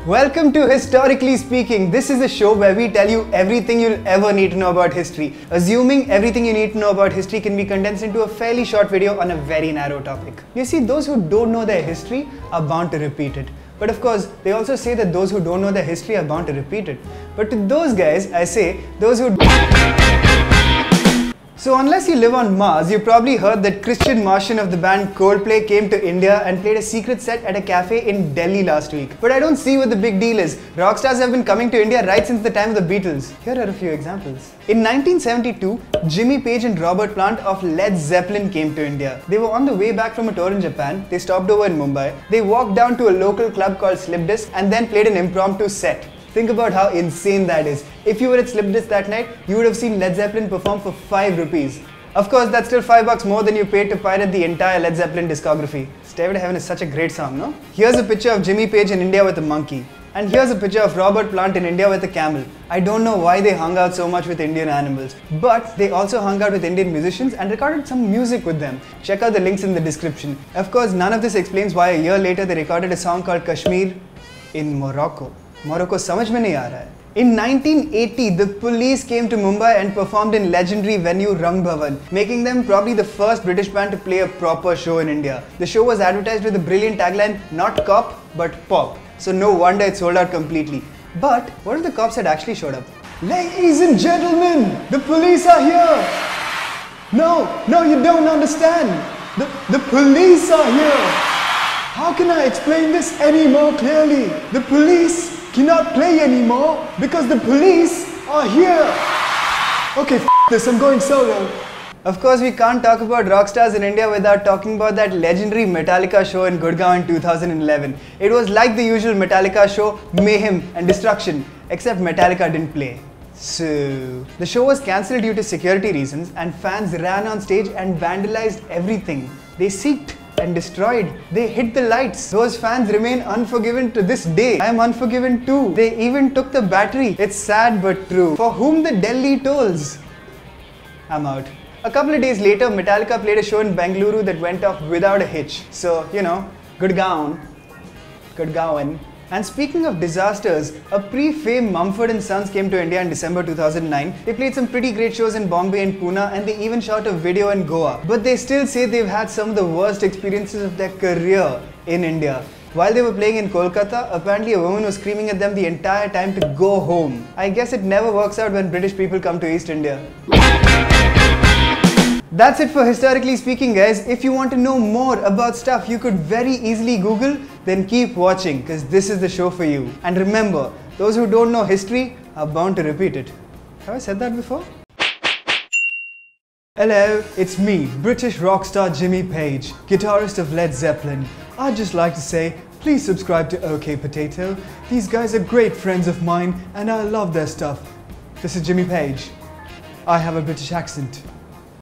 Welcome to Historically Speaking. This is a show where we tell you everything you'll ever need to know about history, assuming everything you need to know about history can be condensed into a fairly short video on a very narrow topic. You see, those who don't know their history are bound to repeat it. But of course, they also say that those who don't know their history are bound to repeat it. But to those guys, I say, those who... So unless you live on Mars, you probably heard that Christian Martian of the band Coldplay came to India and played a secret set at a cafe in Delhi last week. But I don't see what the big deal is. Rockstars have been coming to India right since the time of the Beatles. Here are a few examples. In 1972, Jimmy Page and Robert Plant of Led Zeppelin came to India. They were on the way back from a tour in Japan. They stopped over in Mumbai. They walked down to a local club called Slip Disc and then played an impromptu set. Think about how insane that is. If you were at Slip Disc that night, you would have seen Led Zeppelin perform for 5 rupees. Of course, that's still $5 more than you paid to pirate the entire Led Zeppelin discography. Stairway to Heaven is such a great song, no? Here's a picture of Jimmy Page in India with a monkey. And here's a picture of Robert Plant in India with a camel. I don't know why they hung out so much with Indian animals, but they also hung out with Indian musicians and recorded some music with them. Check out the links in the description. Of course, none of this explains why a year later they recorded a song called Kashmir in Morocco. Morocco समझ में नहीं आ रहा है. In 1980, the Police came to Mumbai and performed in legendary venue Rang Bhavan, making them probably the first British band to play a proper show in India. The show was advertised with a brilliant tagline, not cop, but pop. So no wonder it sold out completely. But what if the cops had actually showed up? Ladies and gentlemen, the police are here! No, you don't understand. The police are here! How can I explain this any more clearly? The police cannot play anymore because the police are here. Okay, this, I'm going solo. Of course, we can't talk about Rockstars in India without talking about that legendary Metallica show in Gurgaon in 2011. It was like the usual Metallica show, mayhem and destruction, except Metallica didn't play. So, the show was cancelled due to security reasons and fans ran on stage and vandalized everything. They seeked and destroyed. They hit the lights. Those fans remain unforgiven to this day. I am unforgiven too. They even took the battery. It's sad but true. For whom the Delhi tolls? I'm out. A couple of days later, Metallica played a show in Bangalore that went off without a hitch. So, you know, Gurgaon. And speaking of disasters, a pre-fame Mumford & Sons came to India in December 2009. They played some pretty great shows in Bombay and Pune, and they even shot a video in Goa. But they still say they've had some of the worst experiences of their career in India. While they were playing in Kolkata, apparently a woman was screaming at them the entire time to go home. I guess it never works out when British people come to East India. That's it for Historically Speaking, guys. If you want to know more about stuff you could very easily Google, then keep watching, because this is the show for you. And remember, those who don't know history are bound to repeat it. Have I said that before? Hello, it's me, British rock star Jimmy Page, guitarist of Led Zeppelin. I'd just like to say, please subscribe to OK Potato. These guys are great friends of mine and I love their stuff. This is Jimmy Page. I have a British accent.